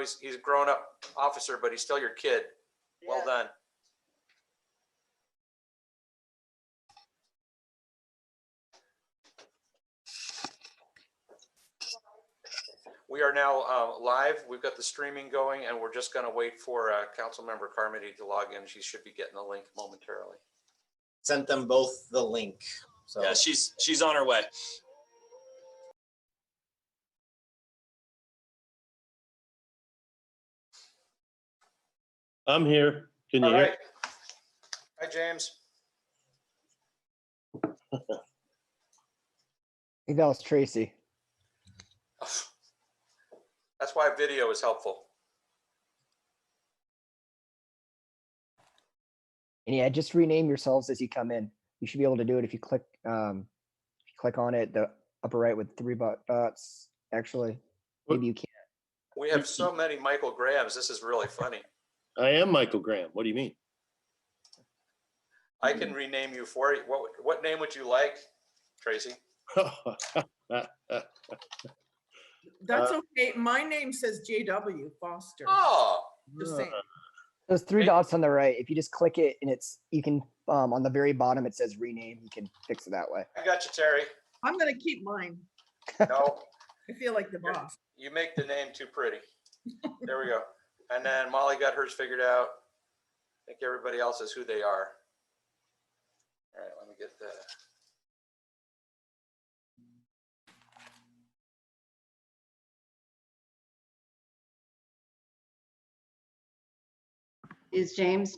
he's a grown-up officer, but he's still your kid. Yeah. Well done. We are now live. We've got the streaming going, and we're just going to wait for Councilmember Carmody to log in. She should be getting the link momentarily. Sent them both the link. So yeah, she's on her way. I'm here. Can you All hear? right. Hi, James. I think that was Tracy. That's why video is helpful. And yeah, just rename yourselves as you come in. You should be able to do it if you click on it, the upper right with 3 dots. Actually, maybe you can't. We have so many Michael Grahams. This is really funny. I am Michael Graham. What do you mean? I can rename you for you. What name would you like, Tracy? That's okay. My name says JW Foster. Oh, Just saying. Those 3 dots on the right, if you just click it and you can, on the very bottom, it says rename. You can fix it that way. I got you, Terry. I'm going to keep mine. No, I feel like the boss. you make the name too pretty. There we go. And then Molly got hers figured out. I think everybody else is who they are. All right, let me get that. Is James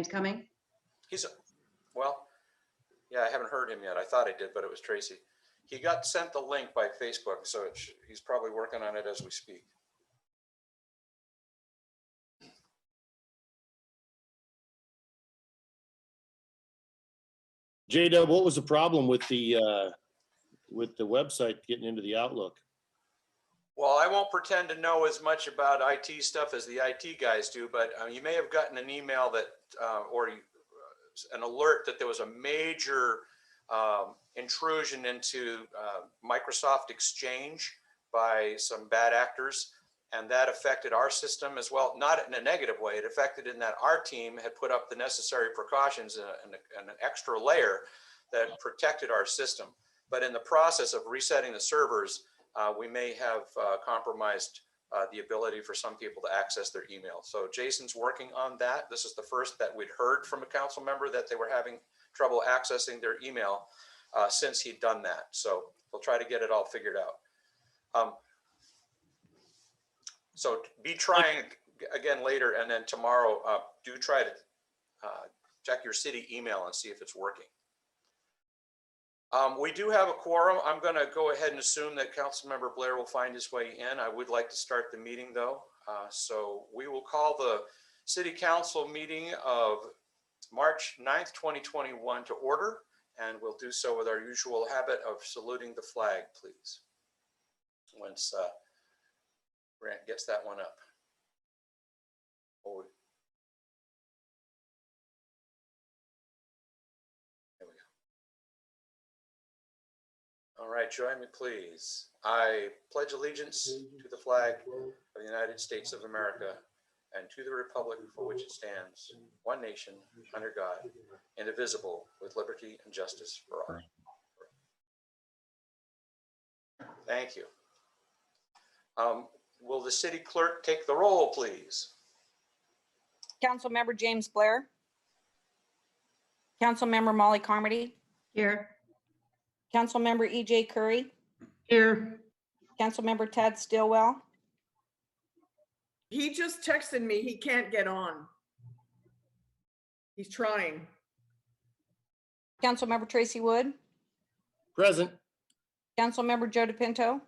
coming? Well, yeah, I haven't heard him yet. I thought I did, but it was Tracy. He got sent the link by Facebook, so he's probably working on it as we speak. J-Dub, what was the problem with the website getting into the Outlook? Well, I won't pretend to know as much about IT stuff as the IT guys do, but you may have gotten an email that, or an alert that there was a major intrusion into Microsoft Exchange by some bad actors, and that affected our system as well. Not in a negative way. It affected in that our team had put up the necessary precautions and an extra layer that protected our system. But in the process of resetting the servers, we may have compromised the ability for some people to access their email. So Jason's working on that. This is the first that we'd heard from a council member that they were having trouble accessing their email since he'd done that. So we'll try to get it all figured out. So be trying again later, and then tomorrow do try to check your city email and see if it's working. We do have a quorum. I'm going to go ahead and assume that Councilmember Blair will find his way in. I would like to start the meeting though. So we will call the City Council meeting of March 9th, 2021 to order, and we'll do so with our usual habit of saluting the flag, please. Once Grant gets that one up. Oh, there we go. All right, join me, please. I pledge allegiance to the flag of the United States of America and to the republic for which it stands, one nation, under God, indivisible, with liberty and justice for all. Thank you. Will the city clerk take the roll, please? Councilmember James Blair. Councilmember Molly Carmody. Here. Councilmember EJ Curry. Here. Councilmember Ted Stillwell. He just texted me. He can't get on. He's trying. Councilmember Tracy Wood. Present. Councilmember Joe DePinto.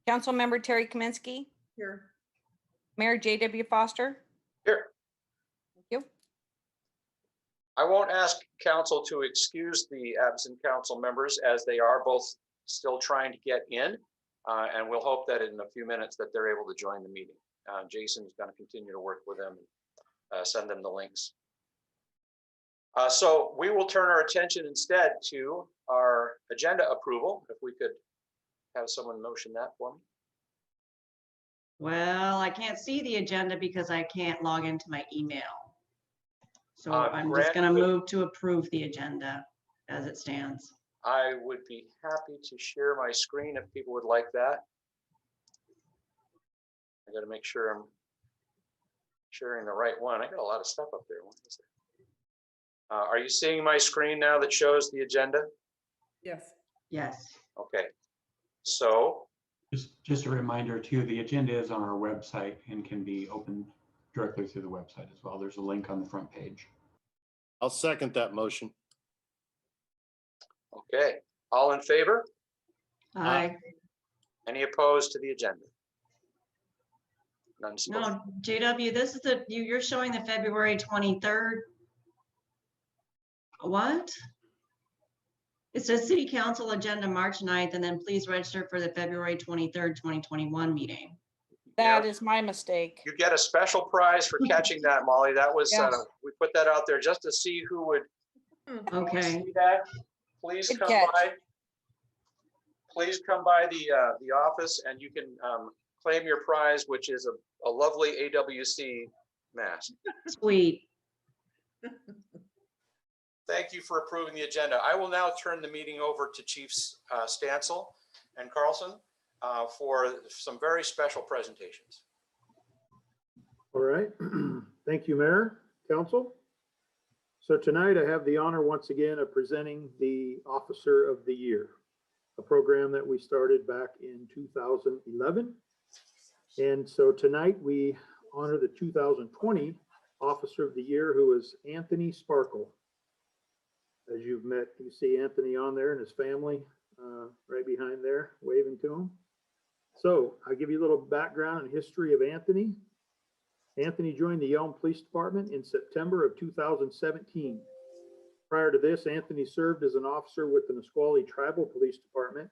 Councilmember Terry Kaminsky. Here. Mayor J.W. Foster. Here. Thank you. I won't ask council to excuse the absent council members as they are both still trying to get in. And we'll hope that in a few minutes that they're able to join the meeting. Jason is going to continue to work with them and send them the links. So we will turn our attention instead to our agenda approval. If we could have someone motion that for me. Well, I can't see the agenda because I can't log into my email. So I'm Grant just gonna would- move to approve the agenda as it stands. I would be happy to share my screen if people would like that. I got to make sure I'm sharing the right one. I got a lot of stuff up there. What is it? Are you seeing my screen now that shows the agenda? Yes. Yes. Okay. So, Just a reminder too, the agenda is on our website and can be opened directly through the website as well. There's a link on the front page. I'll second that motion. okay. All in favor? Aye. Any opposed to the agenda? None spoken. No, JW, this is you're showing the February 23rd. What? It says City Council agenda March 9th, and then please register for the February 23rd, 2021 meeting. That Yeah. is my mistake. You get a special prize for catching that, Molly. That was, Yes. we put that out there just to see who would Okay. see that. Please Good come catch. by. Please come by the office and you can claim your prize, which is a lovely AWC mask. Sweet. Thank you for approving the agenda. I will now turn the meeting over to Chiefs Stansel and Carlson for some very special presentations. All right. Thank you, Mayor, Council. So tonight I have the honor once again of presenting the Officer of the Year, a program that we started back in 2011. And so tonight we honor the 2020 Officer of the Year, who is Anthony Sparkle. As you've met, you see Anthony on there and his family right behind there, waving to him. So I'll give you a little background and history of Anthony. Anthony joined the Yelm Police Department in September of 2017. Prior to this, Anthony served as an officer with the Nisqually Tribal Police Department.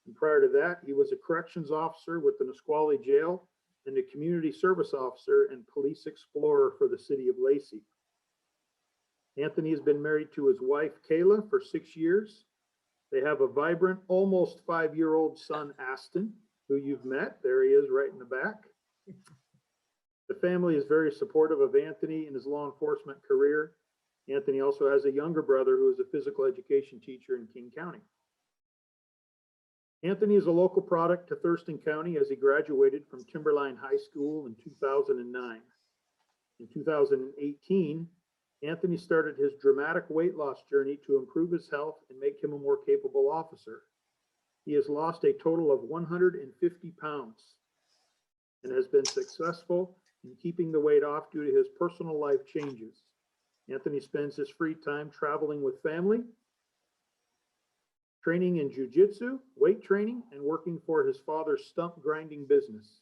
And prior to that, he was a corrections officer with the Nisqually Jail and a community service officer and police explorer for the city of Lacey. Anthony has been married to his wife, Kayla, for 6 years. They have a vibrant, almost 5-year-old son, Aston, who you've met. There he is right in the back. The family is very supportive of Anthony in his law enforcement career. Anthony also has a younger brother who is a physical education teacher in King County. Anthony is a local product to Thurston County as he graduated from Timberline High School in 2009. In 2018, Anthony started his dramatic weight loss journey to improve his health and make him a more capable officer. He has lost a total of 150 pounds and has been successful in keeping the weight off due to his personal life changes. Anthony spends his free time traveling with family, training in jiu-jitsu, weight training, and working for his father's stump grinding business.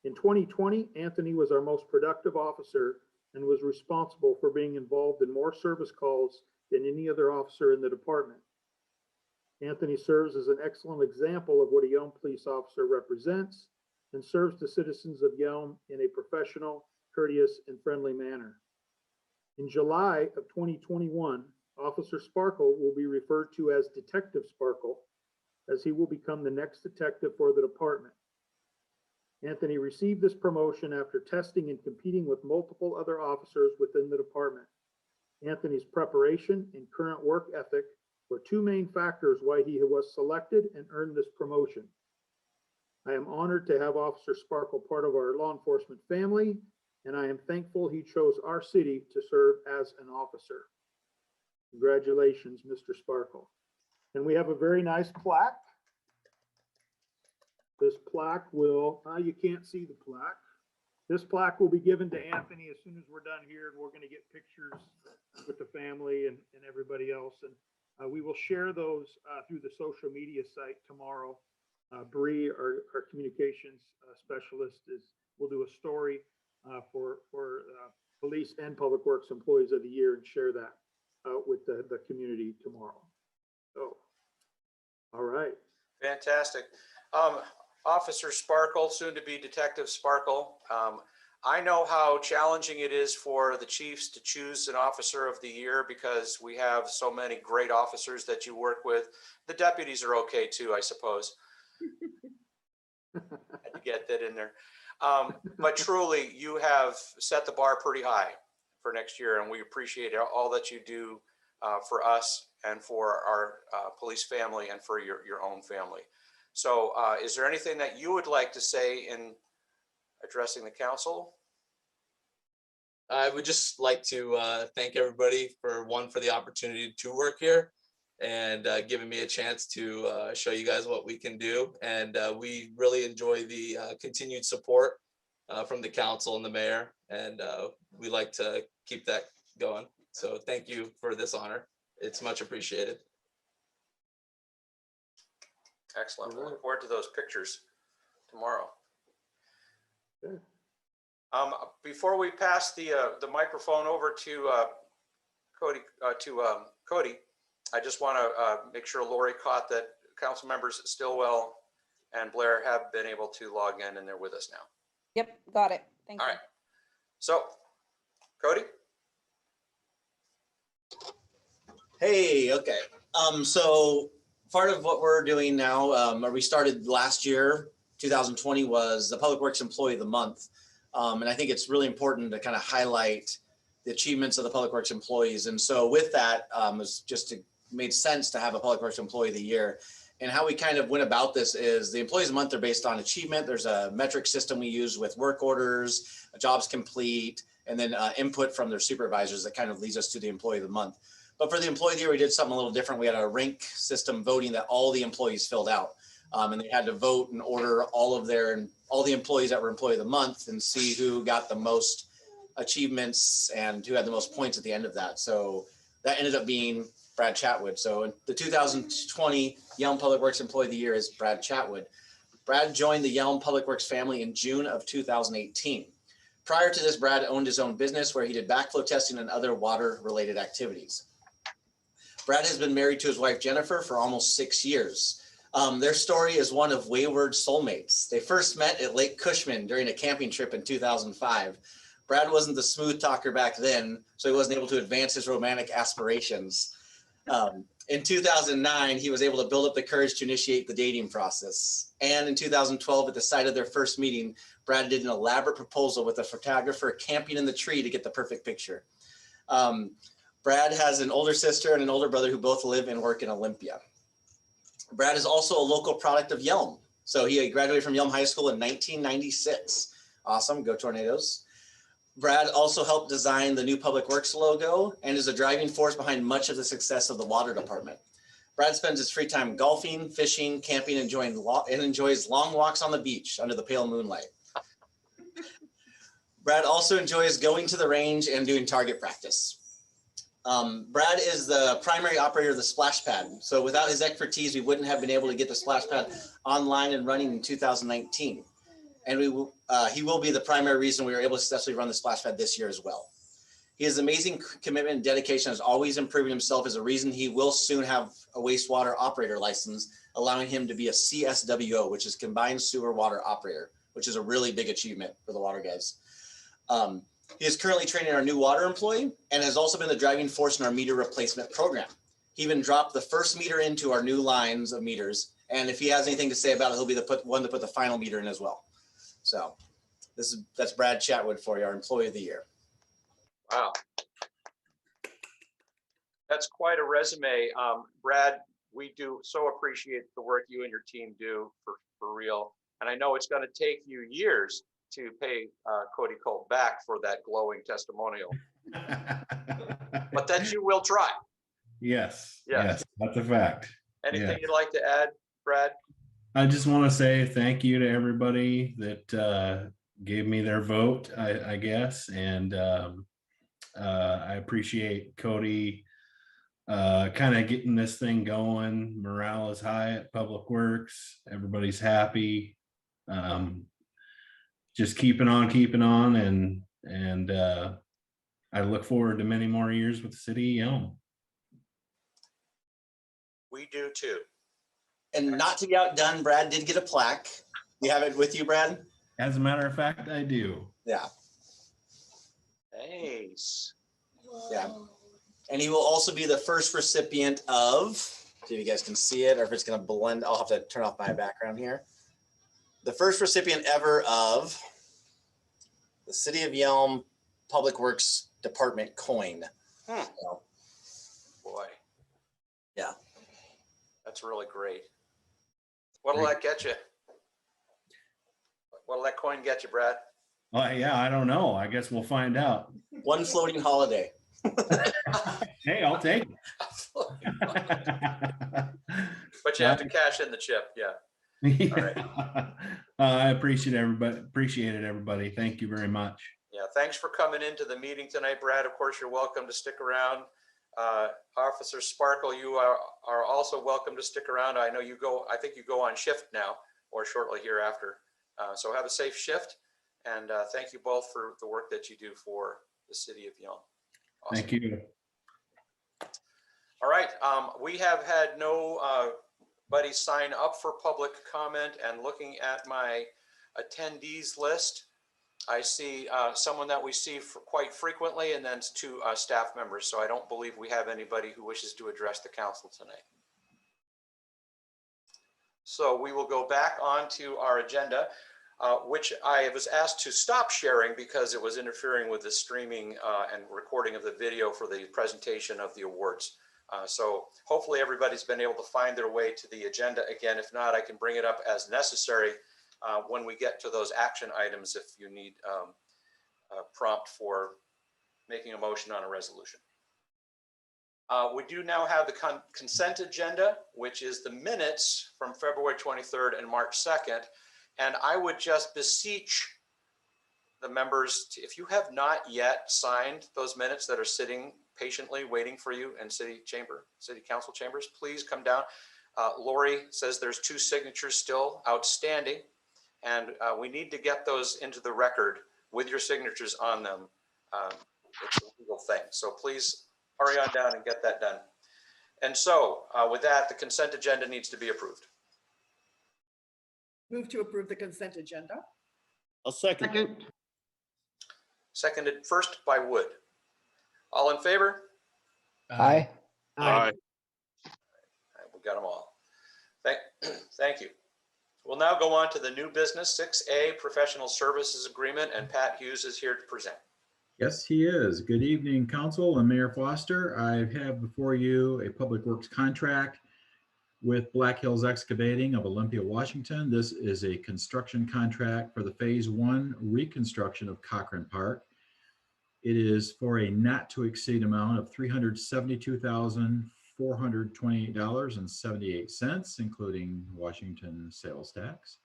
In 2020, Anthony was our most productive officer and was responsible for being involved in more service calls than any other officer in the department. Anthony serves as an excellent example of what a Yelm police officer represents and serves the citizens of Yelm in a professional, courteous, and friendly manner. In July of 2021, Officer Sparkle will be referred to as Detective Sparkle, as he will become the next detective for the department. Anthony received this promotion after testing and competing with multiple other officers within the department. Anthony's preparation and current work ethic were two main factors why he was selected and earned this promotion. I am honored to have Officer Sparkle part of our law enforcement family, and I am thankful he chose our city to serve as an officer. Congratulations, Mr. Sparkle. And we have a very nice plaque. This plaque will, you can't see the plaque. This plaque will be given to Anthony as soon as we're done here, and we're going to get pictures with the family and everybody else. And we will share those through the social media site tomorrow. Bree, our communications specialist, will do a story for police and public works employees of the year and share that with the community tomorrow. So, all right. Fantastic. Officer Sparkle, soon to be Detective Sparkle. I know how challenging it is for the chiefs to choose an officer of the year because we have so many great officers that you work with. The deputies are okay too, I suppose. Had to get that in there. But truly, you have set the bar pretty high for next year, and we appreciate all that you do for us and for our police family and for your own family. So is there anything that you would like to say in addressing the council? I would just like to thank everybody for the opportunity to work here and giving me a chance to show you guys what we can do. And we really enjoy the continued support from the council and the mayor. And we like to keep that going. So thank you for this honor. It's much appreciated. Excellent. We look forward to those pictures tomorrow. Good. Before we pass the microphone over to Cody, I just want to make sure Lori caught that council members Stillwell and Blair have been able to log in and they're with us now. Yep, got it. Thank you. All right. So, Cody? Hey, okay. So part of what we're doing now, or we started last year, 2020, was the Public Works Employee of the Month. And I think it's really important to kind of highlight the achievements of the Public Works employees. And so with that, made sense to have a Public Works Employee of the Year. And how we kind of went about this is the Employees of the Month are based on achievement. There's a metric system we use with work orders, jobs complete, and then input from their supervisors that kind of leads us to the Employee of the Month. But for the Employee of the Year, we did something a little different. We had a rank system voting that all the employees filled out. And they had to vote and order all the employees that were Employee of the Month and see who got the most achievements and who had the most points at the end of that. So that ended up being Brad Chatwood. So the 2020 Yelm Public Works Employee of the Year is Brad Chatwood. Brad joined the Yelm Public Works family in June of 2018. Prior to this, Brad owned his own business where he did backflow testing and other water-related activities. Brad has been married to his wife, Jennifer, for almost 6 years. Their story is one of wayward soulmates. They first met at Lake Cushman during a camping trip in 2005. Brad wasn't the smooth talker back then, so he wasn't able to advance his romantic aspirations. In 2009, he was able to build up the courage to initiate the dating process. And in 2012, at the site of their first meeting, Brad did an elaborate proposal with a photographer camping in the tree to get the perfect picture. Brad has an older sister and an older brother who both live and work in Olympia. Brad is also a local product of Yelm. So he graduated from Yelm High School in 1996. Awesome, go Tornadoes. Brad also helped design the new Public Works logo and is a driving force behind much of the success of the water department. Brad spends his free time golfing, fishing, camping, and enjoys long walks on the beach under the pale moonlight. Brad also enjoys going to the range and doing target practice. Brad is the primary operator of the splash pad. So without his expertise, we wouldn't have been able to get the splash pad online and running in 2019. And he will be the primary reason we were able to successfully run the splash pad this year as well. His amazing commitment and dedication has always improving himself as a reason he will soon have a wastewater operator license, allowing him to be a CSWO, which is Combined Sewer Water Operator, which is a really big achievement for the water guys. He is currently training our new water employee and has also been the driving force in our meter replacement program. He even dropped the first meter into our new lines of meters. And if he has anything to say about it, he'll be the one to put the final meter in as well. So that's Brad Chatwood for you, our Employee of the Year. Wow. That's quite a resume. Brad, we do so appreciate the work you and your team do for real. And I know it's going to take you years to pay Cody Colt back for that glowing testimonial, but that you will try. Yes, Yeah. yes, that's a fact. Anything you'd like to add, Brad? I just want to say thank you to everybody that gave me their vote, I guess. And I appreciate Cody kind of getting this thing going. Morale is high at Public Works. Everybody's happy. Just keeping on. And I look forward to many more years with the city of Yelm. We do too. And not to be outdone, Brad did get a plaque. You have it with you, Brad? As a matter of fact, I do. Yeah. Nice. Yeah. And he will also be the first recipient of, see if you guys can see it or if it's going to blend. I'll have to turn off my background here. the first recipient ever of the City of Yelm Public Works Department coin. So, Boy. Yeah. That's really great. What'll that get you? What'll that coin get you, Brad? Yeah, I don't know. I guess we'll find out. One floating holiday. Hey, I'll take it. But you have to cash in the chip, yeah. Yeah. All right. I appreciate it, everybody. Thank you very much. Yeah, thanks for coming into the meeting tonight, Brad. Of course, you're welcome to stick around. Officer Sparkle, you are also welcome to stick around. I know you go, I think you go on shift now or shortly hereafter. So have a safe shift, and thank you both for the work that you do for the City of Yelm. Awesome. Thank you. All right, we have had nobody sign up for public comment, and looking at my attendees list, I see someone that we see quite frequently, and then two staff members. So I don't believe we have anybody who wishes to address the council tonight. So we will go back onto our agenda, which I was asked to stop sharing because it was interfering with the streaming and recording of the video for the presentation of the awards. So hopefully everybody's been able to find their way to the agenda again. If not, I can bring it up as necessary when we get to those action items if you need a prompt for making a motion on a resolution. We do now have the consent agenda, which is the minutes from February 23rd and March 2nd. And I would just beseech the members, if you have not yet signed those minutes that are sitting patiently waiting for you in City Council chambers, please come down. Lori says there's 2 signatures still outstanding, and we need to get those into the record with your signatures on them. It's a legal thing, so please hurry on down and get that done. And so with that, the consent agenda needs to be approved. Move to approve the consent agenda. I'll second. Second. Seconded first by Wood. All in favor? Aye. Aye. We got them all. Thank you. We'll now go on to the new business, 6A, Professional Services Agreement, and Pat Hughes is here to present. Yes, he is. Good evening, Council and Mayor Foster. I have before you a public works contract with Black Hills Excavating of Olympia, Washington. This is a construction contract for the Phase 1 reconstruction of Cochran Park. It is for a not to exceed amount of $372,428.78, including Washington sales tax.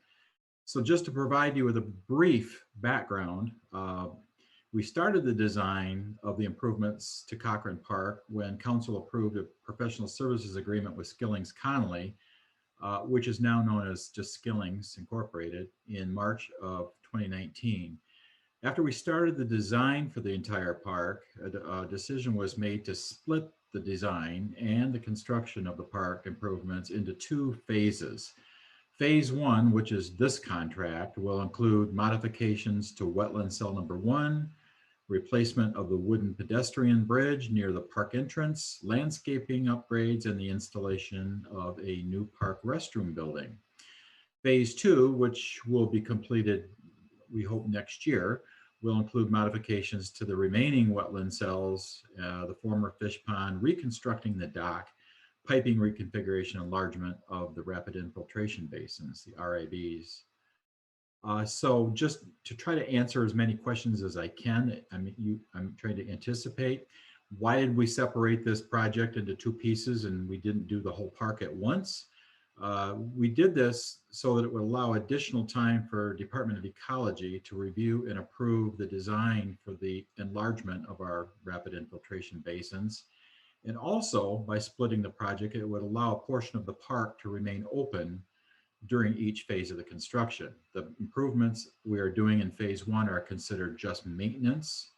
So just to provide you with a brief background, we started the design of the improvements to Cochran Park when council approved a professional services agreement with Skillings Connolly, which is now known as just Skillings Incorporated, in March of 2019. After we started the design for the entire park, a decision was made to split the design and the construction of the park improvements into 2 phases. Phase 1, which is this contract, will include modifications to wetland cell number 1, replacement of the wooden pedestrian bridge near the park entrance, landscaping upgrades, and the installation of a new park restroom building. Phase 2, which will be completed, we hope, next year, will include modifications to the remaining wetland cells, the former fish pond, reconstructing the dock, piping reconfiguration, enlargement of the rapid infiltration basins, the RIBs. So just to try to answer as many questions as I can, I'm trying to anticipate, why did we separate this project into 2 pieces and we didn't do the whole park at once? We did this so that it would allow additional time for Department of Ecology to review and approve the design for the enlargement of our rapid infiltration basins. And also, by splitting the project, it would allow a portion of the park to remain open during each phase of the construction. The improvements we are doing in Phase 1 are considered just maintenance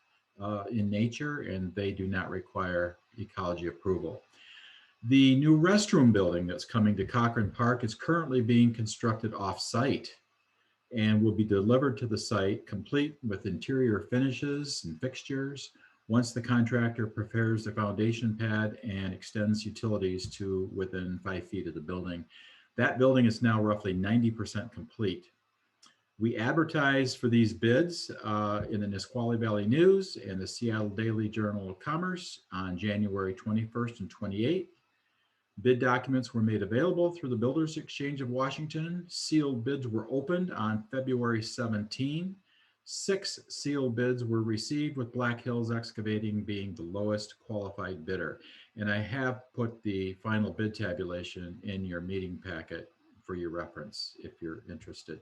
in nature, and they do not require ecology approval. The new restroom building that's coming to Cochran Park is currently being constructed off-site and will be delivered to the site complete with interior finishes and fixtures once the contractor prepares the foundation pad and extends utilities to within 5 feet of the building. That building is now roughly 90% complete. We advertised for these bids in the Nisqually Valley News and the Seattle Daily Journal of Commerce on January 21st and 28th. Bid documents were made available through the Builders Exchange of Washington. Sealed bids were opened on February 17. 6 sealed bids were received, with Black Hills Excavating being the lowest qualified bidder. And I have put the final bid tabulation in your meeting packet for your reference if you're interested.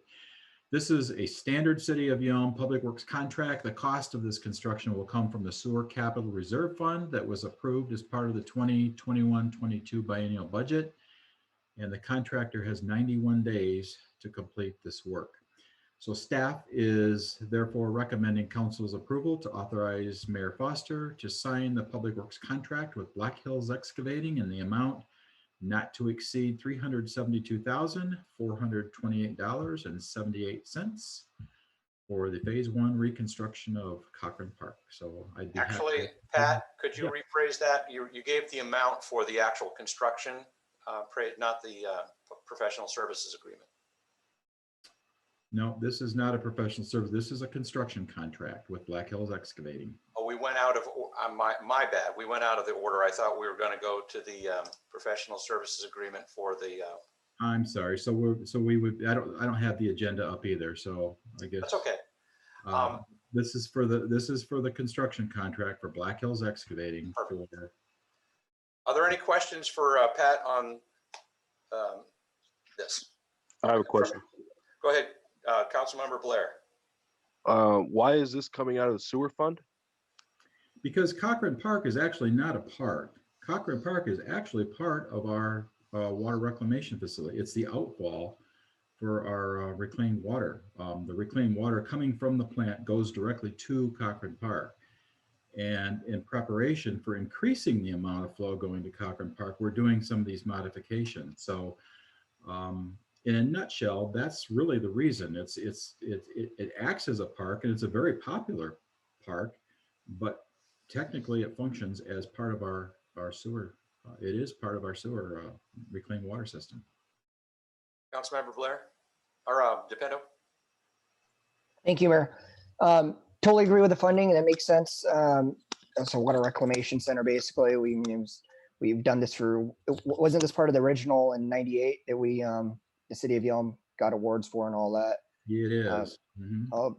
This is a standard City of Yelm Public Works contract. The cost of this construction will come from the Sewer Capital Reserve Fund that was approved as part of the 2021-22 biennial budget. And the contractor has 91 days to complete this work. So staff is therefore recommending council's approval to authorize Mayor Foster to sign the Public Works contract with Black Hills Excavating in the amount not to exceed $372,428.78 for the phase 1 reconstruction of Cochran Park. So I'd be Actually, happy. Pat, could you Yeah. rephrase that? You gave the amount for the actual construction, not the professional services agreement. No, this is not a professional service. This is a construction contract with Black Hills Excavating. Oh, we went out of, my bad. We went out of the order. I thought we were going to go to the professional services agreement for the. I'm sorry. So we would. I don't have the agenda up either. So I guess That's okay. This is for the construction contract for Black Hills Excavating. Are there any questions for Pat on this? I have a question. Go ahead, Councilmember Blair. Why is this coming out of the sewer fund? Because Cochran Park is actually not a park. Cochran Park is actually part of our water reclamation facility. It's the outfall for our reclaimed water. The reclaimed water coming from the plant goes directly to Cochran Park. And in preparation for increasing the amount of flow going to Cochran Park, we're doing some of these modifications. So in a nutshell, that's really the reason. It acts as a park, and it's a very popular park, but technically it functions as part of our sewer. It is part of our sewer reclaimed water system. Councilmember Blair or DePendo. Thank you, Mayor. Totally agree with the funding. That makes sense. It's a water reclamation center, basically. We've done this for, wasn't this part of the original in '98 that the City of Yelm got awards for and all that? It is.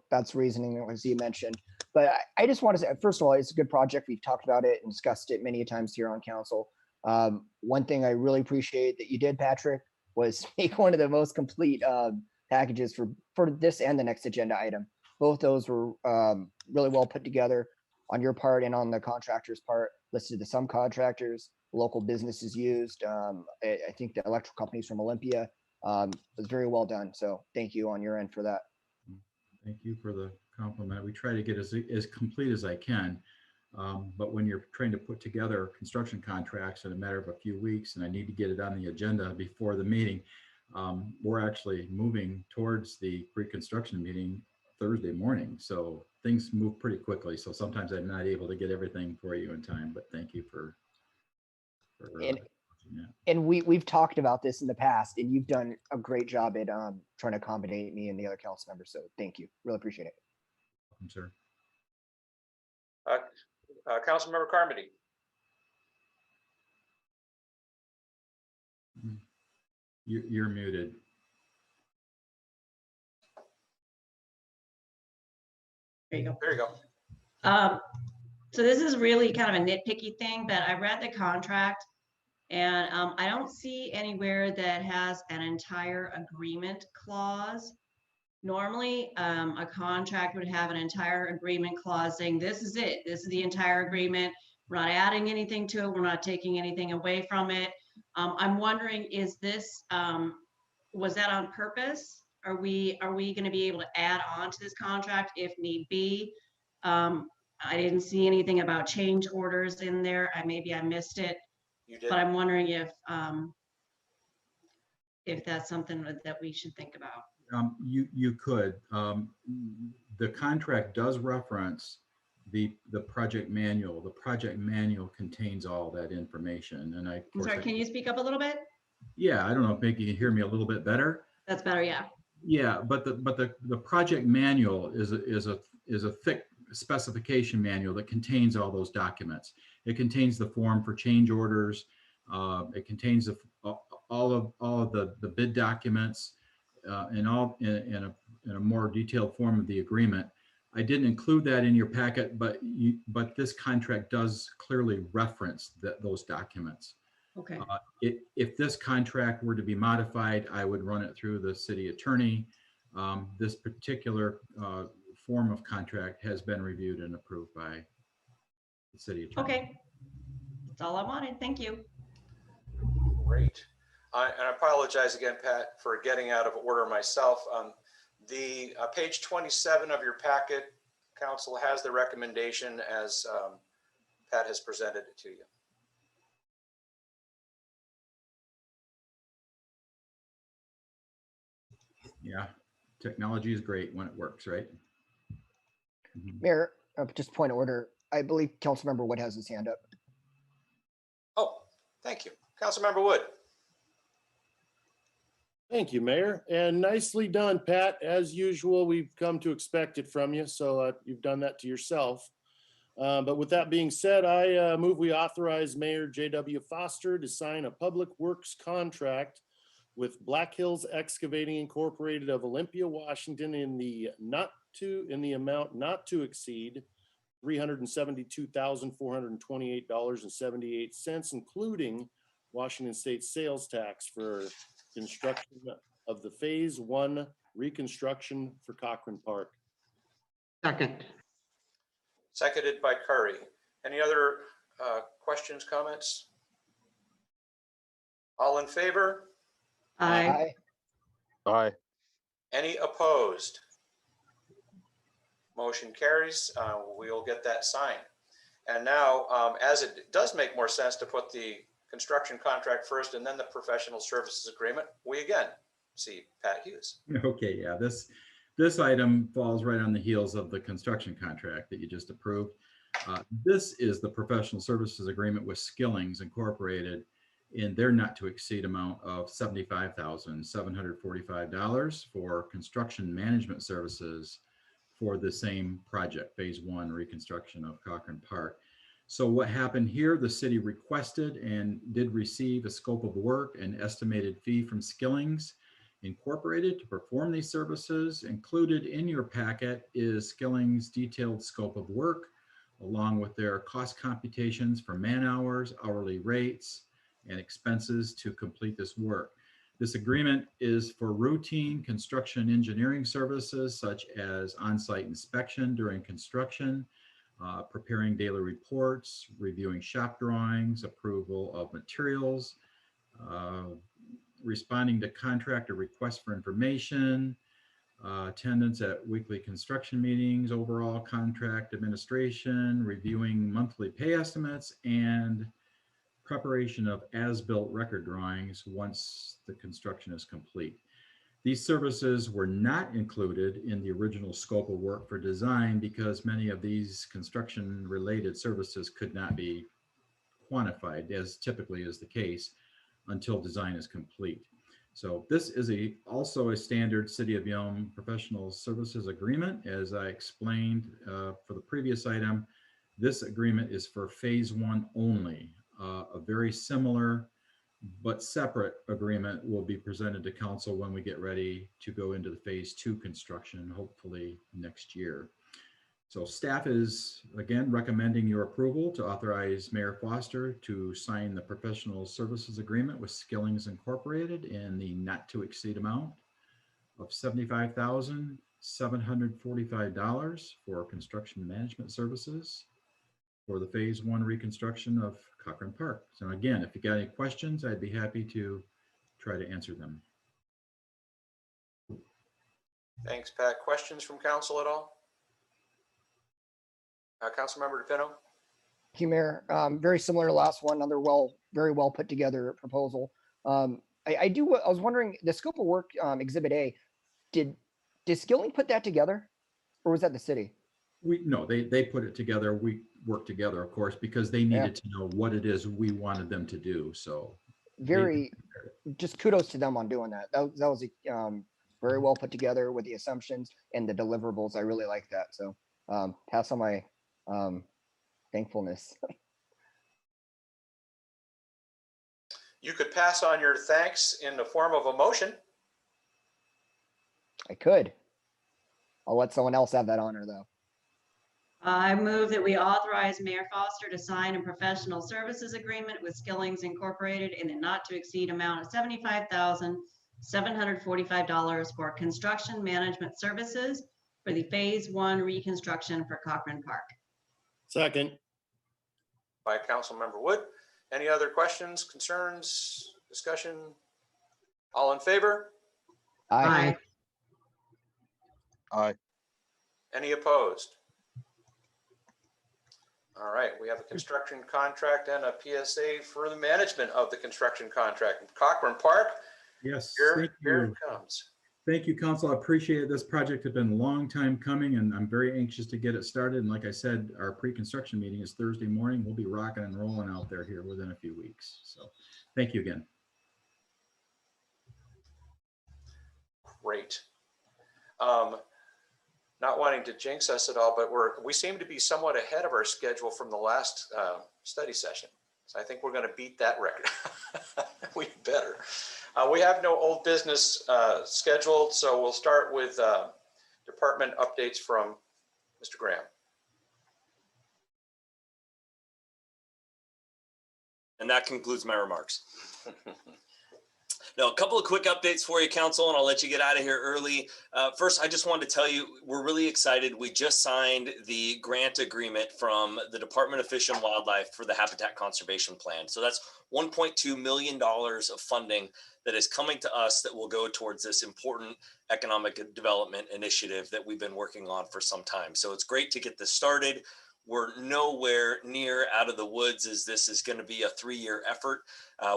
That's reasoning, as you mentioned. But I just want to say, first of all, it's a good project. We've talked about it and discussed it many times here on council. One thing I really appreciate that you did, Patrick, was make one of the most complete packages for this and the next agenda item. Both those were really well put together on your part and on the contractor's part. Listed the some contractors, local businesses used. I think the electrical companies from Olympia. Was very well done. So thank you on your end for that. Thank you for the compliment. We try to get as complete as I can. But when you're trying to put together construction contracts in a matter of a few weeks, and I need to get it on the agenda before the meeting, we're actually moving towards the pre-construction meeting Thursday morning. So things move pretty quickly. So sometimes I'm not able to get everything for you in time, but thank you for and we've talked about this in the past, and you've done a great job at trying to accommodate me and the other council members. So thank you. Really appreciate it. I'm sir. Councilmember Carmody. You're muted. There you go. There you go. So this is really kind of a nitpicky thing, but I read the contract and I don't see anywhere that has an entire agreement clause. Normally, a contract would have an entire agreement clause saying, this is it. This is the entire agreement. We're not adding anything to it. We're not taking anything away from it. I'm wondering, is this, was that on purpose? Are we going to be able to add on to this contract if need be? I didn't see anything about change orders in there. Maybe I missed it, but I'm wondering if that's something that we should think about. You could. The contract does reference the project manual. The project manual contains all that information. And I'm sorry, can you speak up a little bit? Yeah, I don't know if maybe you can hear me a little bit better. That's better, yeah. Yeah, but the project manual is a thick specification manual that contains all those documents. It contains the form for change orders. It contains all of the bid documents and all in a more detailed form of the agreement. I didn't include that in your packet, but this contract does clearly reference those documents. Okay. If this contract were to be modified, I would run it through the city attorney. This particular form of contract has been reviewed and approved by the city attorney. Okay. That's all I wanted. Thank you. Great. And I apologize again, Pat, for getting out of order myself. The page 27 of your packet, council has the recommendation as Pat has presented it to you. Yeah, technology is great when it works, right? Mayor, just point of order. I believe Councilmember Wood has his hand up. Oh, thank you. Councilmember Wood. Thank you, Mayor, and nicely done, Pat. As usual, we've come to expect it from you, so you've done that to yourself. But with that being said, I move we authorize Mayor J.W. Foster to sign a public works contract with Black Hills Excavating Incorporated of Olympia, Washington in the amount not to exceed $372,428.78, including Washington State sales tax for construction of the Phase 1 reconstruction for Cochran Park. Second. Seconded by Curry. Any other questions, comments? All in favor? Aye. Aye. Any opposed? Motion carries. We'll get that signed. And now, as it does make more sense to put the construction contract first and then the professional services agreement, we again see Pat Hughes. Okay, yeah, this item falls right on the heels of the construction contract that you just approved. This is the professional services agreement with Skillings Incorporated in their not to exceed amount of $75,745 for construction management services for the same project, Phase 1 reconstruction of Cochran Park. So what happened here, the city requested and did receive a scope of work and estimated fee from Skillings Incorporated to perform these services. Included in your packet is Skillings' detailed scope of work, along with their cost computations for man hours, hourly rates, and expenses to complete this work. This agreement is for routine construction engineering services, such as on-site inspection during construction, preparing daily reports, reviewing shop drawings, approval of materials, responding to contractor requests for information, attendance at weekly construction meetings, overall contract administration, reviewing monthly pay estimates, and preparation of as-built record drawings once the construction is complete. These services were not included in the original scope of work for design because many of these construction-related services could not be quantified, as typically is the case, until design is complete. So this is also a standard City of Yelm professional services agreement. As I explained for the previous item, this agreement is for Phase 1 only. A very similar but separate agreement will be presented to council when we get ready to go into the Phase 2 construction, hopefully next year. So staff is again recommending your approval to authorize Mayor Foster to sign the professional services agreement with Skillings Incorporated in the not to exceed amount of $75,745 for construction management services for the Phase 1 reconstruction of Cochran Park. So again, if you got any questions, I'd be happy to try to answer them. Thanks, Pat. Questions from council at all? Councilmember DePino? Thank you, Mayor. Very similar to last one, another very well put together proposal. I was wondering, the scope of work, Exhibit A, did Skilling put that together, or was that the city? No, they put it together. We worked together, of course, because they needed to know what it is we wanted them to do. So just kudos to them on doing that. That was very well put together with the assumptions and the deliverables. I really like that. So pass on my thankfulness. You could pass on your thanks in the form of a motion. I could. I'll let someone else have that honor though. I move that we authorize Mayor Foster to sign a professional services agreement with Skillings Incorporated in the not to exceed amount of $75,745 for construction management services for the Phase 1 reconstruction for Cochran Park. Second. By Councilmember Wood. Any other questions, concerns, discussion? All in favor? Aye. Aye. Any opposed? All right, we have a construction contract and a PSA for the management of the construction contract. Cochran Park, Yes, here thank you. it comes. Thank you, Council. I appreciate it. This project has been a long time coming, and I'm very anxious to get it started. And like I said, our pre-construction meeting is Thursday morning. We'll be rocking and rolling out there here within a few weeks. So thank you again. Great. Not wanting to jinx us at all, but we seem to be somewhat ahead of our schedule from the last study session. So I think we're going to beat that record. We better. We have no old business scheduled, so we'll start with department updates from Mr. Graham. And that concludes my remarks. Now, a couple of quick updates for you, Council, and I'll let you get out of here early. First, I just wanted to tell you, we're really excited. We just signed the grant agreement from the Department of Fish and Wildlife for the Habitat Conservation Plan. So that's $1.2 million of funding that is coming to us that will go towards this important economic development initiative that we've been working on for some time. So it's great to get this started. We're nowhere near out of the woods as this is going to be a 3-year effort.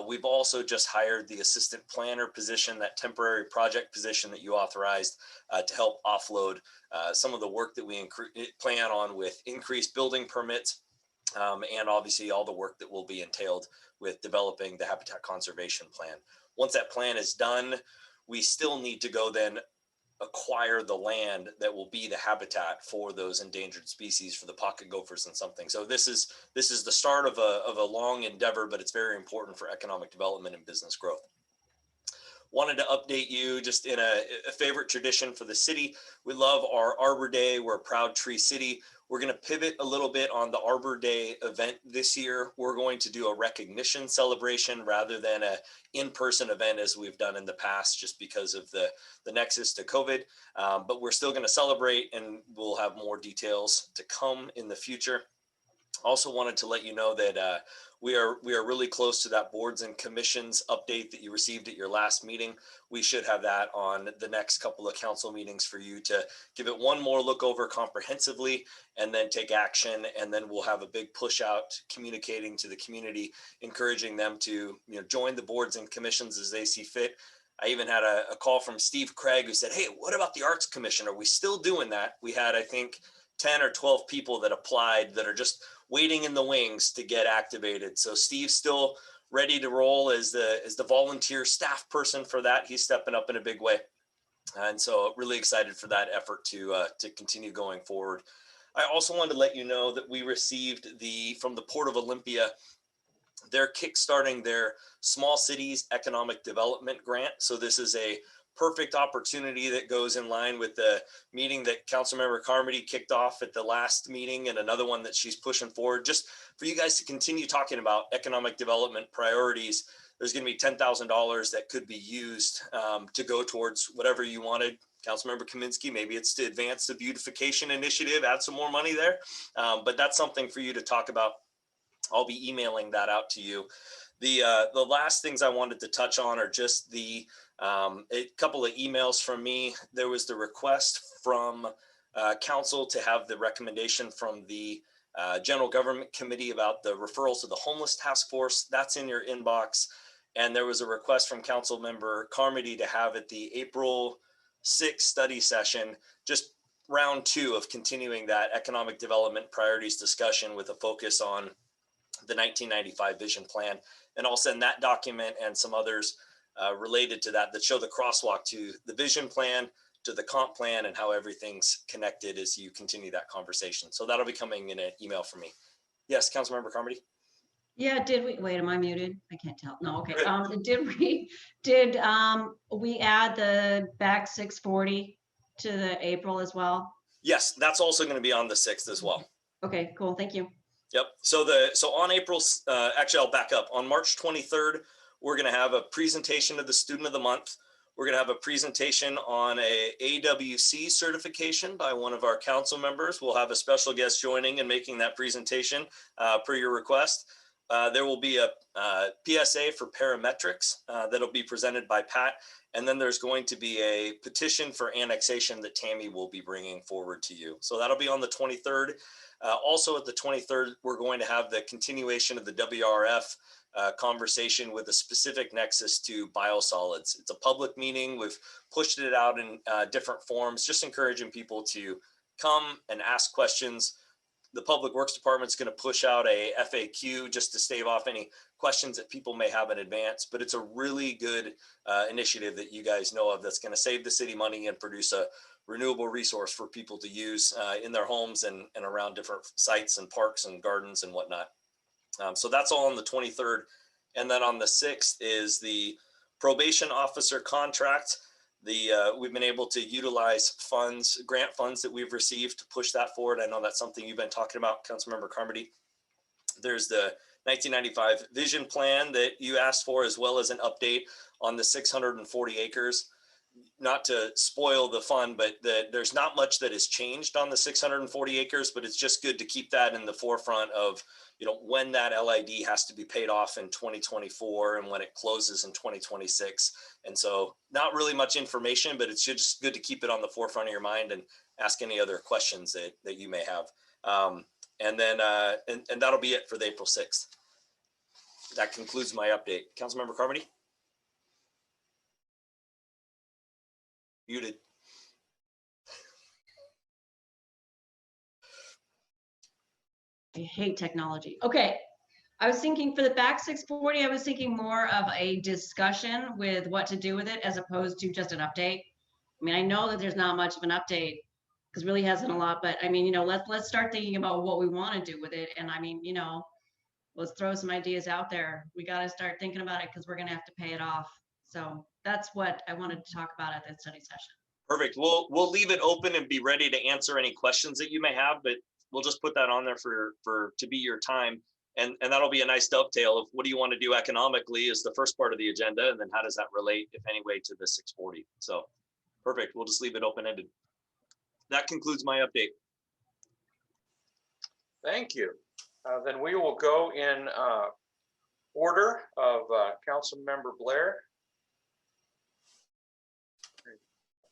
We've also just hired the assistant planner position, that temporary project position that you authorized to help offload some of the work that we plan on with increased building permits and obviously all the work that will be entailed with developing the Habitat Conservation Plan. Once that plan is done, we still need to go then acquire the land that will be the habitat for those endangered species, for the pocket gophers and something. So this is the start of a long endeavor, but it's very important for economic development and business growth. Wanted to update you just in a favorite tradition for the city. We love our Arbor Day. We're a proud tree city. We're going to pivot a little bit on the Arbor Day event this year. We're going to do a recognition celebration rather than an in-person event as we've done in the past, just because of the nexus to COVID. But we're still going to celebrate, and we'll have more details to come in the future. Also wanted to let you know that we are really close to that boards and commissions update that you received at your last meeting. We should have that on the next couple of council meetings for you to give it one more look over comprehensively and then take action. And then we'll have a big push out communicating to the community, encouraging them to join the boards and commissions as they see fit. I even had a call from Steve Craig who said, "Hey, what about the Arts Commission? Are we still doing that?" We had, I think, 10 or 12 people that applied that are just waiting in the wings to get activated. So Steve's still ready to roll as the volunteer staff person for that. He's stepping up in a big way. And so really excited for that effort to continue going forward. I also wanted to let you know that we received from the Port of Olympia, they're kickstarting their Small Cities Economic Development Grant. So this is a perfect opportunity that goes in line with the meeting that Councilmember Carmody kicked off at the last meeting, and another one that she's pushing forward, just for you guys to continue talking about economic development priorities. There's going to be $10,000 that could be used to go towards whatever you wanted. Councilmember Kaminsky, maybe it's to advance the beautification initiative, add some more money there. But that's something for you to talk about. I'll be emailing that out to you. The last things I wanted to touch on are just a couple of emails from me. There was the request from council to have the recommendation from the General Government Committee about the referrals to the Homeless Task Force. That's in your inbox. And there was a request from Council Member Carmody to have at the April 6th study session, just round 2 of continuing that economic development priorities discussion with a focus on the 1995 vision plan. And I'll send that document and some others related to that show the crosswalk to the vision plan, to the comp plan, and how everything's connected as you continue that conversation. So that'll be coming in an email from me. Yes, Councilmember Carmody. Yeah, did we, wait, am I muted? I can't tell. No, okay. Good. Did we add the back 640 to the April as well? Yes, that's also going to be on the 6th as well. Okay, cool. Thank you. Yep. So on April, actually, I'll back up. On March 23rd, we're going to have a presentation of the Student of the Month. We're going to have a presentation on a AWC certification by one of our council members. We'll have a special guest joining and making that presentation per your request. There will be a PSA for parametrics that'll be presented by Pat. And then there's going to be a petition for annexation that Tammy will be bringing forward to you. So that'll be on the 23rd. Also at the 23rd, we're going to have the continuation of the WRF conversation with a specific nexus to biosolids. It's a public meeting. We've pushed it out in different forms, just encouraging people to come and ask questions. The Public Works Department's going to push out a FAQ just to stave off any questions that people may have in advance. But it's a really good initiative that you guys know of that's going to save the city money and produce a renewable resource for people to use in their homes and around different sites and parks and gardens and whatnot. So that's all on the 23rd. And then on the 6th is the probation officer contract. We've been able to utilize funds, grant funds that we've received to push that forward. I know that's something you've been talking about, Councilmember Carmody. There's the 1995 vision plan that you asked for, as well as an update on the 640 acres. Not to spoil the fun, but there's not much that has changed on the 640 acres, but it's just good to keep that in the forefront of, when that LID has to be paid off in 2024 and when it closes in 2026. And so not really much information, but it's just good to keep it on the forefront of your mind and ask any other questions that you may have. And then and that'll be it for the April 6th. That concludes my update. Councilmember Carmody? Muted. I hate technology. Okay. I was thinking for the back 640, I was thinking more of a discussion with what to do with it as opposed to just an update. I mean, I know that there's not much of an update because really hasn't a lot, but I mean, let's start thinking about what we want to do with it. And I mean, let's throw some ideas out there. We got to start thinking about it because we're going to have to pay it off. So that's what I wanted to talk about at the study session. Perfect. We'll leave it open and be ready to answer any questions that you may have, but we'll just put that on there to be your time. And that'll be a nice dovetail of what do you want to do economically is the first part of the agenda. And then how does that relate, if any way, to the 640? So perfect. We'll just leave it open-ended. That concludes my update. Thank you. Then we will go in order of Councilmember Blair.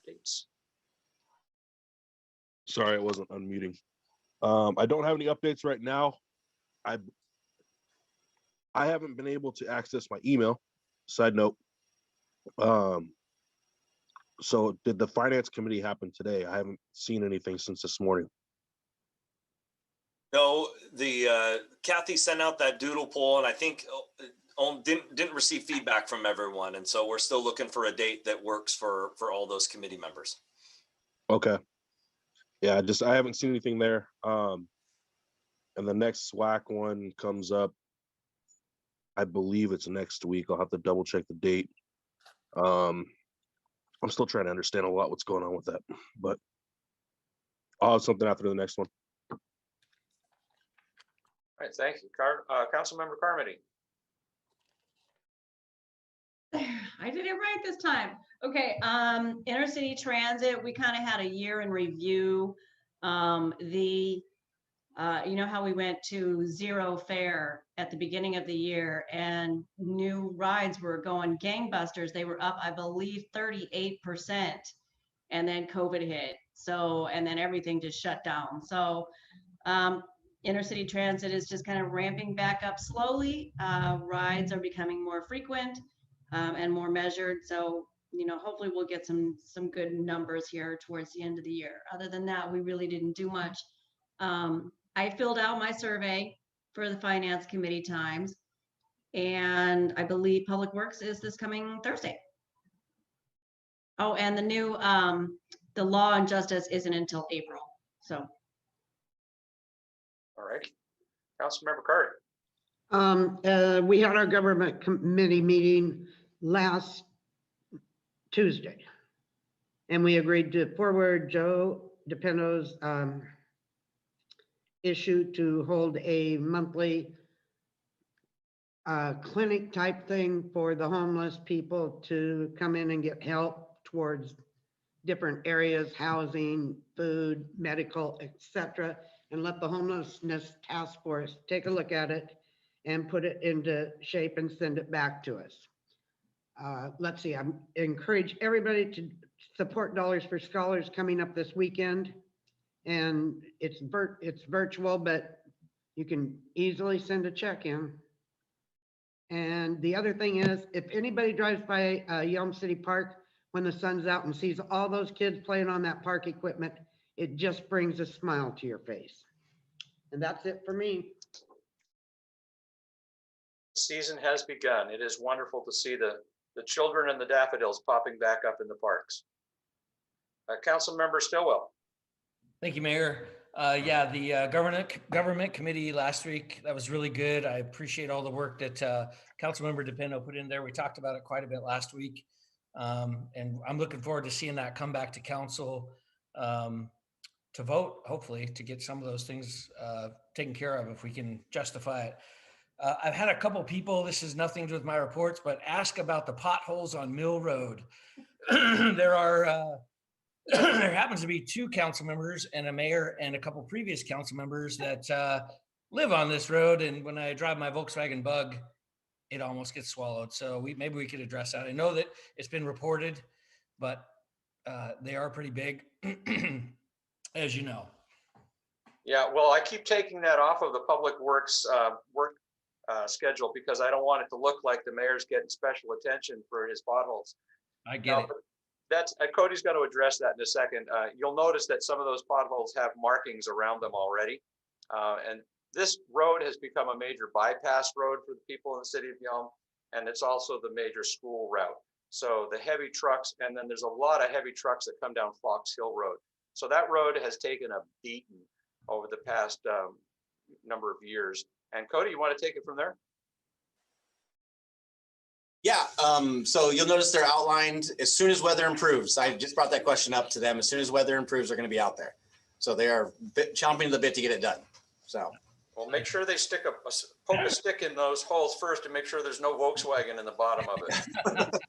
Updates. Sorry, I wasn't unmuting. I don't have any updates right now. I haven't been able to access my email. Side note. So did the finance committee happen today? I haven't seen anything since this morning. No, Kathy sent out that doodle poll, and I think didn't receive feedback from everyone, and so we're still looking for a date that works for all those committee members. Okay. Yeah, I haven't seen anything there. And the next SWAC one comes up, I believe it's next week. I'll have to double check the date. I'm still trying to understand a lot what's going on with that, but I'll have something after the next one. All right, thank you. Councilmember Carmody. I did it right this time. Okay, intercity transit, we kind of had a year in review. You know how we went to zero fare at the beginning of the year and new rides were going gangbusters. They were up, I believe, 38%. And then COVID hit. So, and then everything just shut down. So, intercity transit is just kind of ramping back up slowly. Rides are becoming more frequent and more measured. So, hopefully we'll get some good numbers here towards the end of the year. Other than that, we really didn't do much. I filled out my survey for the finance committee times. And I believe Public Works is this coming Thursday. Oh, and the new, the Law and Justice isn't until April, so. All right. Councilmember Carter. We had our government committee meeting last Tuesday. And we agreed to forward Joe DePino's issue to hold a monthly clinic type thing for the homeless people to come in and get help towards different areas, housing, food, medical, etc., and let the homelessness task force take a look at it and put it into shape and send it back to us. Let's see, I encourage everybody to support Dollars for Scholars coming up this weekend. And it's virtual, but you can easily send a check in. And the other thing is, if anybody drives by Yelm City Park when the sun's out and sees all those kids playing on that park equipment, it just brings a smile to your face. And that's it for me. Season has begun. It is wonderful to see the children and the daffodils popping back up in the parks. Councilmember Stillwell. Thank you, Mayor. Yeah, the government committee last week, that was really good. I appreciate all the work that Councilmember DePino put in there. We talked about it quite a bit last week. And I'm looking forward to seeing that come back to council to vote, hopefully, to get some of those things taken care of if we can justify it. I've had a couple people, this is nothing to do with my reports, but ask about the potholes on Mill Road. There happens to be 2 council members and a mayor and a couple previous council members that live on this road. And when I drive my Volkswagen Bug, it almost gets swallowed. So maybe we could address that. I know that it's been reported, but they are pretty big, as you know. Yeah, well, I keep taking that off of the Public Works work schedule because I don't want it to look like the mayor's getting special attention for his potholes. I get it. That's Cody's got to address that in a second. You'll notice that some of those potholes have markings around them already. And this road has become a major bypass road for the people in the city of Yelm. And it's also the major school route. So the heavy trucks, and then there's a lot of heavy trucks that come down Fox Hill Road. So that road has taken a beating over the past number of years. And Cody, you want to take it from there? Yeah, so you'll notice they're outlined as soon as weather improves. I just brought that question up to them. As soon as weather improves, they're going to be out there. So they are chomping at the bit to get it done. So, well, make sure they poke a stick in those holes first and make sure there's no Volkswagen in the bottom of it.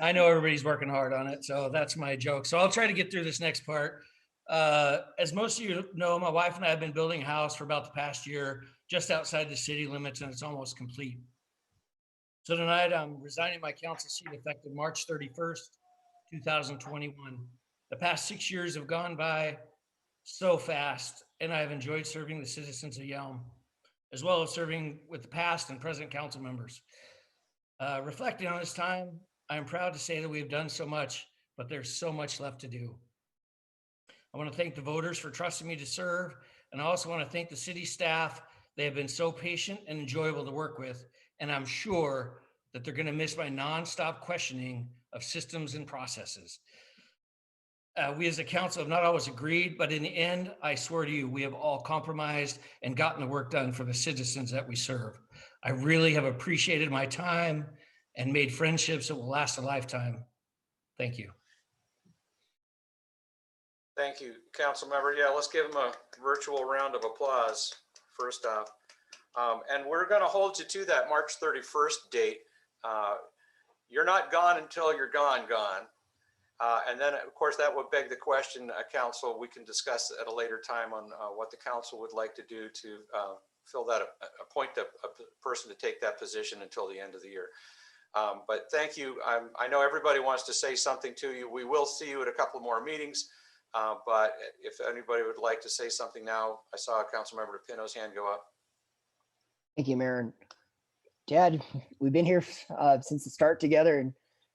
I know everybody's working hard on it, so that's my joke. So I'll try to get through this next part. As most of you know, my wife and I have been building a house for about the past year, just outside the city limits, and it's almost complete. So tonight I'm resigning my council seat effective March 31st, 2021. The past 6 years have gone by so fast, and I've enjoyed serving the citizens of Yelm, as well as serving with the past and present council members. Reflecting on this time, I am proud to say that we have done so much, but there's so much left to do. I want to thank the voters for trusting me to serve, and I also want to thank the city staff. They have been so patient and enjoyable to work with, and I'm sure that they're going to miss my nonstop questioning of systems and processes. We as a council have not always agreed, but in the end, I swear to you, we have all compromised and gotten the work done for the citizens that we serve. I really have appreciated my time and made friendships that will last a lifetime. Thank you. Thank you, council member. Yeah, let's give him a virtual round of applause first off. And we're going to hold you to that March 31st date. You're not gone until you're gone. And then, of course, that would beg the question, council, we can discuss at a later time on what the council would like to do to fill that, appoint a person to take that position until the end of the year. But thank you. I know everybody wants to say something to you. We will see you at a couple more meetings. But if anybody would like to say something now, I saw Councilmember DePino's hand go up. Thank you, Mayor. Dad, we've been here since the start together, and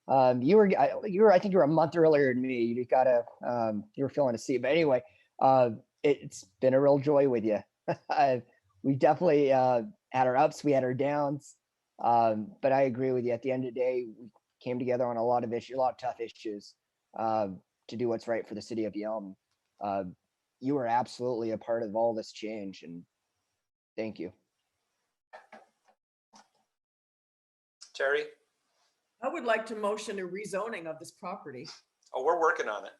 I think you were a month earlier than me. You were filling a seat, but anyway, it's been a real joy with you. We definitely had our ups, we had our downs, But I agree with you. At the end of the day, we came together on a lot of issues, a lot of tough issues, to do what's right for the city of Yelm. You were absolutely a part of all this change, and thank you. Terry? I would like to motion a rezoning of this property. Oh, we're working on it.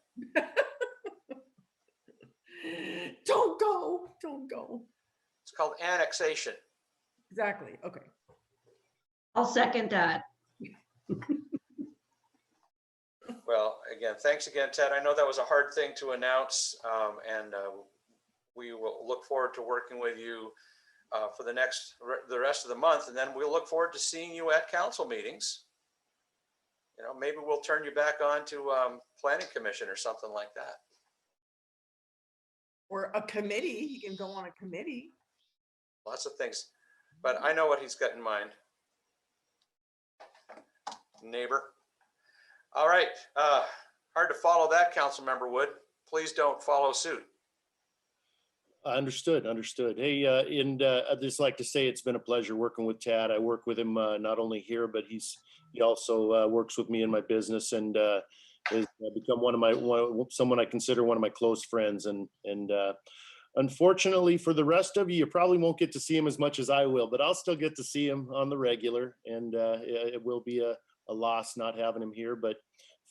Don't go, don't go. It's called annexation. Exactly, okay. I'll second that. Well, again, thanks again, Ted. I know that was a hard thing to announce, and we will look forward to working with you for the rest of the month, and then we'll look forward to seeing you at council meetings. You know, maybe we'll turn you back on to planning commission or something like that. Or a committee, he can go on a committee. Lots of things, but I know what he's got in mind. Neighbor. All right, hard to follow that, Councilmember Wood. Please don't follow suit. Understood. Hey, I'd just like to say it's been a pleasure working with Tad. I work with him not only here, but he also works with me in my business, and has become someone I consider one of my close friends. And unfortunately for the rest of you, you probably won't get to see him as much as I will, but I'll still get to see him on the regular, and it will be a loss not having him here. But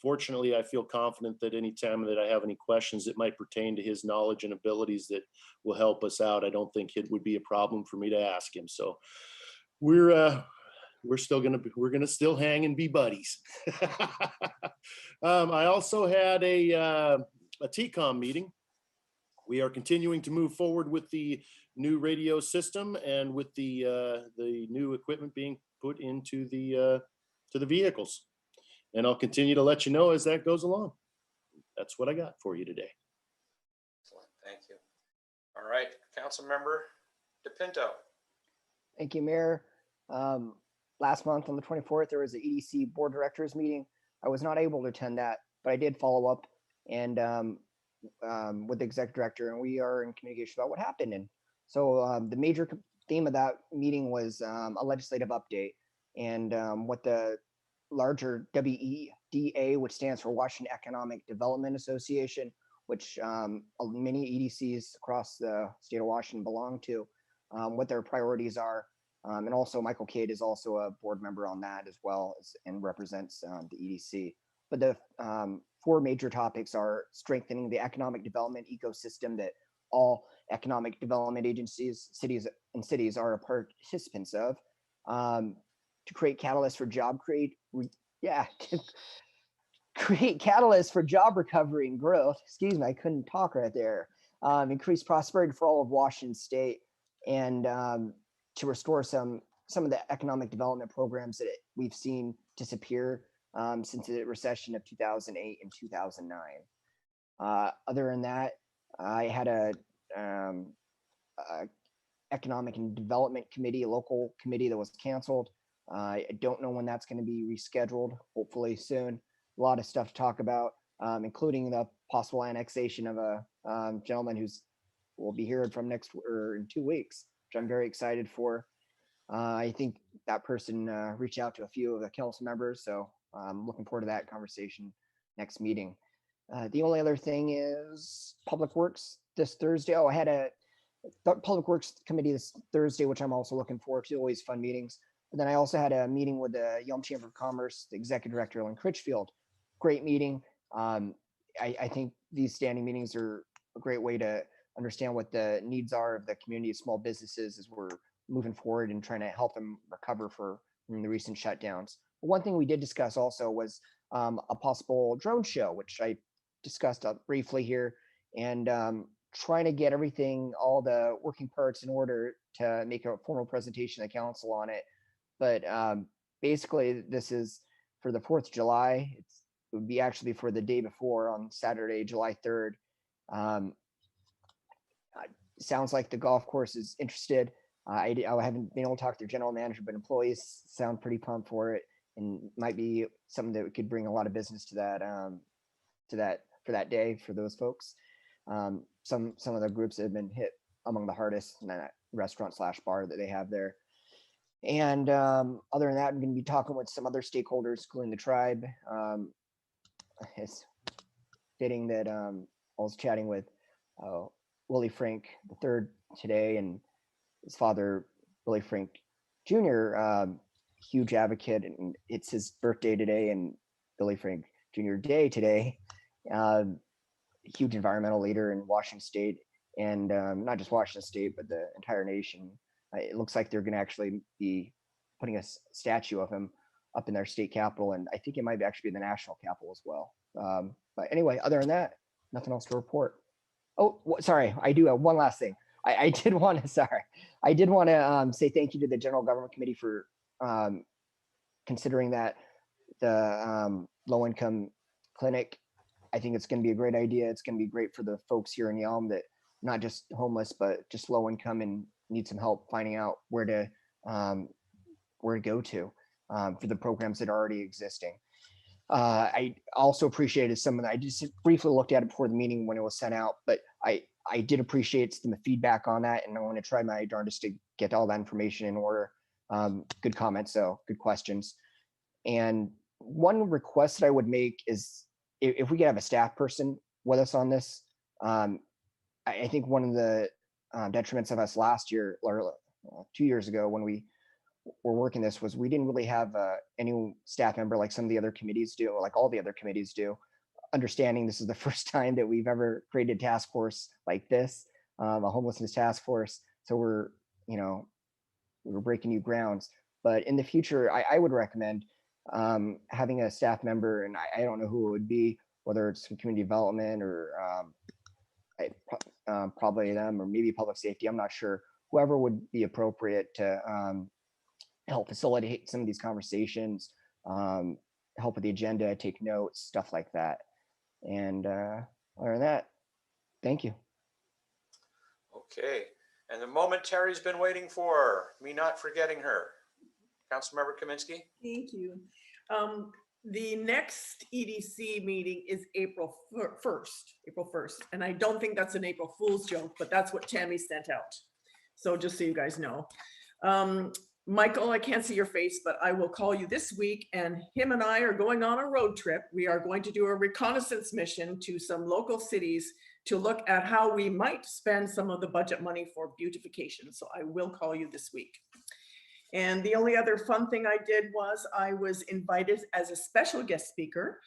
fortunately, I feel confident that anytime that I have any questions that might pertain to his knowledge and abilities that will help us out, I don't think it would be a problem for me to ask him. So we're gonna still hang and be buddies. I also had a TCOM meeting. We are continuing to move forward with the new radio system and with the new equipment being put into the vehicles. And I'll continue to let you know as that goes along. That's what I got for you today. Excellent, thank you. All right, Councilmember DePinto. Thank you, Mayor. Last month on the 24th, there was an EDC board directors meeting. I was not able to attend that, but I did follow up and with the executive director, and we are in communication about what happened. And so the major theme of that meeting was a legislative update, and what the larger WEDA, which stands for Washington Economic Development Association, which many EDCs across the state of Washington belong to, what their priorities are. And also Michael Cade is also a board member on that as well, and represents the EDC. But the four major topics are strengthening the economic development ecosystem that all economic development agencies, cities are participants of, to create catalysts for create catalysts for job recovery and growth. Excuse me, I couldn't talk right there. Increase prosperity for all of Washington State, and to restore some of the economic development programs that we've seen disappear since the recession of 2008 and 2009. Other than that, I had a economic and development committee, a local committee that was canceled. I don't know when that's going to be rescheduled, hopefully soon. A lot of stuff to talk about, including the possible annexation of a gentleman who's will be hearing from in 2 weeks, which I'm very excited for. I think that person reached out to a few of the council members, so I'm looking forward to that conversation next meeting. The only other thing is Public Works this Thursday. Oh, I had a Public Works committee this Thursday, which I'm also looking forward to. Always fun meetings. And then I also had a meeting with the Yelm Chamber of Commerce, the executive director, Ellen Critchfield. Great meeting. I think these standing meetings are a great way to understand what the needs are of the community of small businesses as we're moving forward and trying to help them recover from the recent shutdowns. But one thing we did discuss also was a possible drone show, which I discussed briefly here, and trying to get all the working parts in order to make a formal presentation to the council on it. But basically, this is for the 4th of July. It would be actually for the day before, on Saturday, July 3rd. Sounds like the golf course is interested. I haven't been able to talk to their general manager, but employees sound pretty pumped for it, and might be something that could bring a lot of business to that for that day for those folks. Some of the groups that have been hit among the hardest in that restaurant/bar that they have there. And other than that, I'm going to be talking with some other stakeholders, including the tribe. It's fitting that I was chatting with Willie Frank III today, and his father, Willie Frank Jr., huge advocate, and it's his birthday today, and Billy Frank Jr. Day today. Huge environmental leader in Washington State, and not just Washington State, but the entire nation. It looks like they're going to actually be putting a statue of him up in their state capitol, and I think it might actually be the national capital as well. But anyway, other than that, nothing else to report. Oh, sorry, I do have one last thing. I did want to say thank you to the General Government Committee for considering that the low-income clinic. I think it's going to be a great idea. It's going to be great for the folks here in Yelm that not just homeless, but just low income and need some help finding out where to go to for the programs that are already existing. I also appreciated some of that. I just briefly looked at it before the meeting when it was sent out, but I did appreciate some feedback on that, and I want to try my darndest to get all that information in order. Good comments, so good questions. And one request that I would make is if we could have a staff person with us on this. I think one of the detriments of us last year or 2 years ago when we were working this was we didn't really have any staff member like some of the other committees do, or like all the other committees do. Understanding this is the first time that we've ever created a task force like this, a homelessness task force. So we're breaking new grounds. But in the future, I would recommend having a staff member, and I don't know who it would be, whether it's from community development or probably them, or maybe public safety. I'm not sure. Whoever would be appropriate to help facilitate some of these conversations, help with the agenda, take notes, stuff like that. And other than that, thank you. Okay. And the moment Terry's been waiting for, me not forgetting her. Councilmember Kaminsky. Thank you. The next EDC meeting is April 1st. And I don't think that's an April Fool's joke, but that's what Tammy sent out. So just so you guys know. Michael, I can't see your face, but I will call you this week, and him and I are going on a road trip. We are going to do a reconnaissance mission to some local cities to look at how we might spend some of the budget money for beautification. So I will call you this week. And the only other fun thing I did was I was invited as a special guest speaker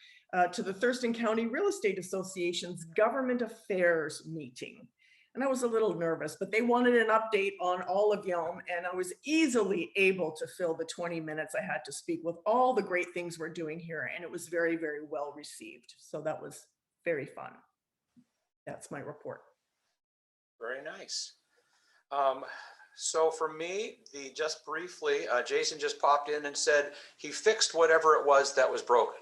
to the Thurston County Real Estate Association's Government Affairs meeting. And I was a little nervous, but they wanted an update on all of Yelm, and I was easily able to fill the 20 minutes I had to speak with all the great things we're doing here, and it was very, very well received. So that was very fun. That's my report. Very nice. So for me, just briefly, Jason just popped in and said he fixed whatever it was that was broken.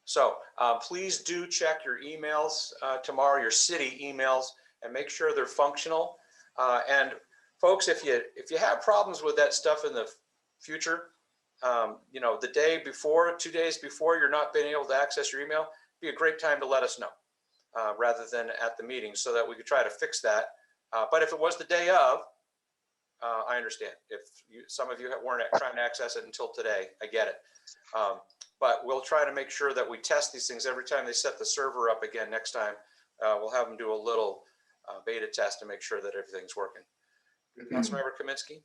So please do check your emails tomorrow, your city emails, and make sure they're functional. And folks, if you have problems with that stuff in the future, the day before, 2 days before, you're not being able to access your email, it'd be a great time to let us know rather than at the meeting, so that we could try to fix that. But if it was the day of, I understand. If some of you weren't trying to access it until today, I get it. But we'll try to make sure that we test these things every time they set the server up again. Next time, we'll have them do a little beta test to make sure that everything's working. Councilmember Kaminsky.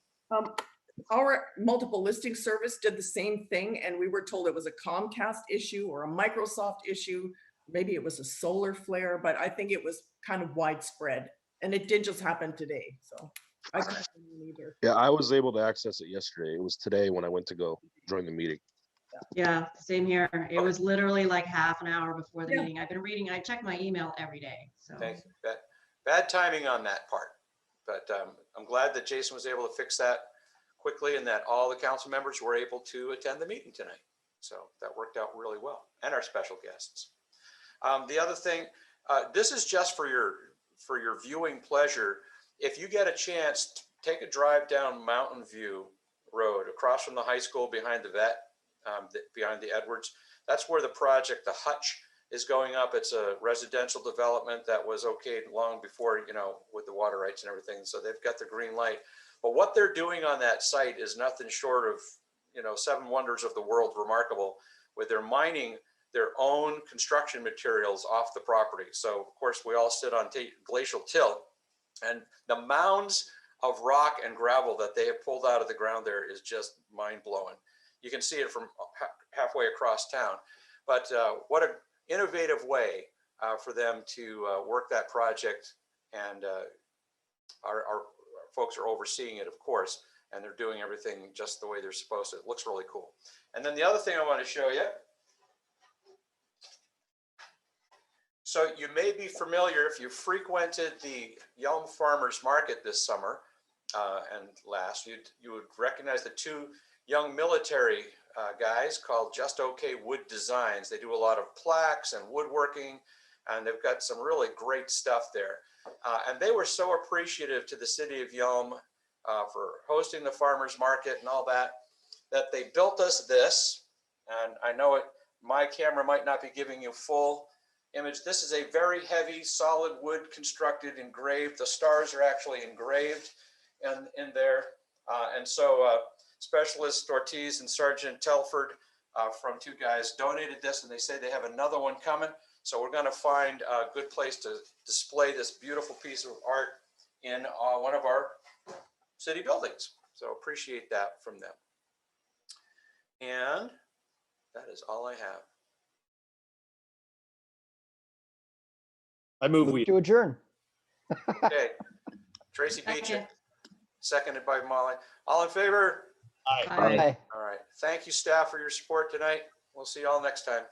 Our multiple listing service did the same thing, and we were told it was a Comcast issue or a Microsoft issue. Maybe it was a solar flare, but I think it was kind of widespread, and it did just happen today. So I couldn't either. Yeah, I was able to access it yesterday. It was today when I went to go join the meeting. Yeah, same here. It was literally like half an hour before the meeting. I've been reading, I check my email every day. So Thank you. Bad timing on that part, but I'm glad that Jason was able to fix that quickly and that all the council members were able to attend the meeting tonight. So that worked out really well, and our special guests. The other thing, this is just for your viewing pleasure. If you get a chance, take a drive down Mountain View Road across from the high school behind the vet, behind the Edwards. That's where the project, the Hutch, is going up. It's a residential development that was okayed long before, with the water rights and everything. So they've got the green light. But what they're doing on that site is nothing short of, seven wonders of the world remarkable, with their mining their own construction materials off the property. So of course we all sit on glacial till, and the mounds of rock and gravel that they have pulled out of the ground there is just mind blowing. You can see it from halfway across town, but what an innovative way for them to work that project. And our folks are overseeing it, of course, and they're doing everything just the way they're supposed to. It looks really cool. And then the other thing I want to show you. So you may be familiar if you frequented the Yelm Farmers Market this summer and last, you would recognize the two young military guys called Just Okay Wood Designs. They do a lot of plaques and woodworking, and they've got some really great stuff there. And they were so appreciative to the city of Yelm for hosting the farmers market and all that, that they built us this. And I know my camera might not be giving you full image. This is a very heavy, solid wood constructed, engraved. The stars are actually engraved in there. And so Specialist Ortiz and Sergeant Telford from two guys donated this, and they say they have another one coming. So we're going to find a good place to display this beautiful piece of art in one of our city buildings. So appreciate that from them. And that is all I have. I move we to adjourn. Okay. Tracy Beecham, seconded by Molly. All in favor? Aye. All right. Thank you, staff, for your support tonight. We'll see you all next time.